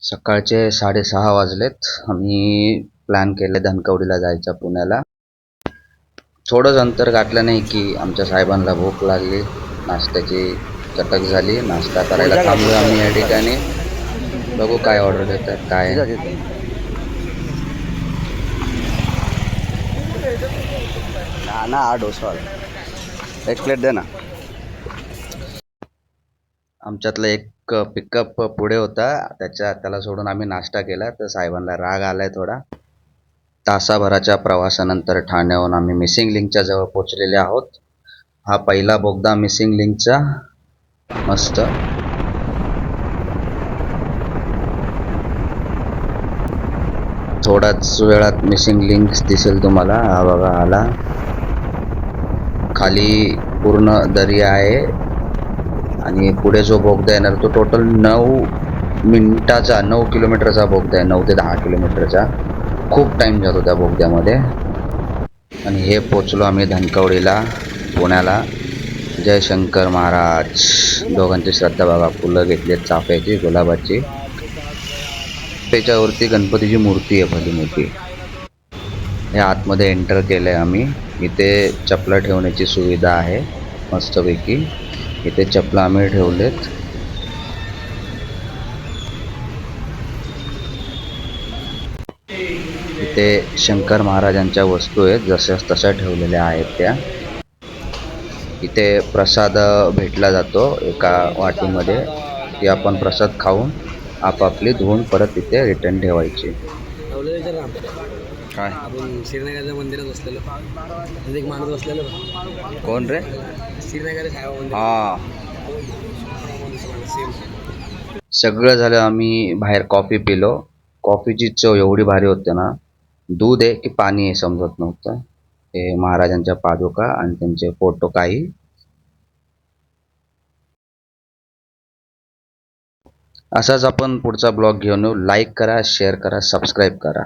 सकाळचे 6:30 वाजलेत. आम्ही प्लॅन केले धनकवडीला जायचं पुण्याला. थोडंच अंतर गाठलं नाही की आमच्या साहेबांना भूक लागली. नाश्त्याची चटक झाली. नाश्ता करायला थांबलो आम्ही या ठिकाणी. बघू काय ऑर्डर देतात काय. ना डोसा एक प्लेट दे ना. आमच्यातला एक पिकअप पुढे होता, त्याला सोडून आम्ही नाश्ता केला. तर साहेबांना राग आलाय थोडा. तासाभराच्या प्रवासानंतर ठाण्याहून आम्ही मिसिंग लिंकच्या जवळ पोहोचलेले आहोत. हा पहिला बोगदा मिसिंग लिंकचा. मस्त. थोड्याच वेळात मिसिंग लिंक दिसेल तुम्हाला. हा बघा आला. खाली पूर्ण दर्या आहे आणि पुढे जो बोगदा येणार तो टोटल 9 किलोमीटरचा बोगदा आहे. 9 ते 10 किलोमीटरचा. खूप टाइम जातो त्या बोगद्यामध्ये. आणि हे पोचलो आम्ही धनकवडीला, पुण्याला. जय शंकर महाराज. दोघांची श्रद्धा बघा. फुलं घेतलीत चाफ्याची, गुलाबाची. त्याच्यावरती गणपतीची मूर्ती आहे भली मोठी. हे आतमध्ये एंटर केलंय आम्ही. इथे चपला ठेवण्याची सुविधा आहे मस्तपैकी. इथे चपला आम्ही ठेवलेत. इथे शंकर महाराजांच्या वस्तू आहेत, जशा तशा ठेवलेल्या आहेत त्या. इथे प्रसाद भेटला जातो एका वाटीमध्ये. ती आपण प्रसाद खाऊन आपापली धुवून परत इथे रिटर्न ठेवायची. काय आपण श्रीनगरच्या मंदिरात बसलेलो, एक माणूस बसलेलो. कोण रे? श्रीनगर हा. सगळं झालं. आम्ही बाहेर कॉफी पिलो. कॉफीची चव एवढी भारी होते ना. दूध आहे की पाणी आहे समजत नव्हतं. हे महाराजांच्या पादुका आणि त्यांचे फोटो काही. असाच आपण पुढचा ब्लॉग घेऊन येऊ. लाईक करा, शेअर करा, सबस्क्राईब करा.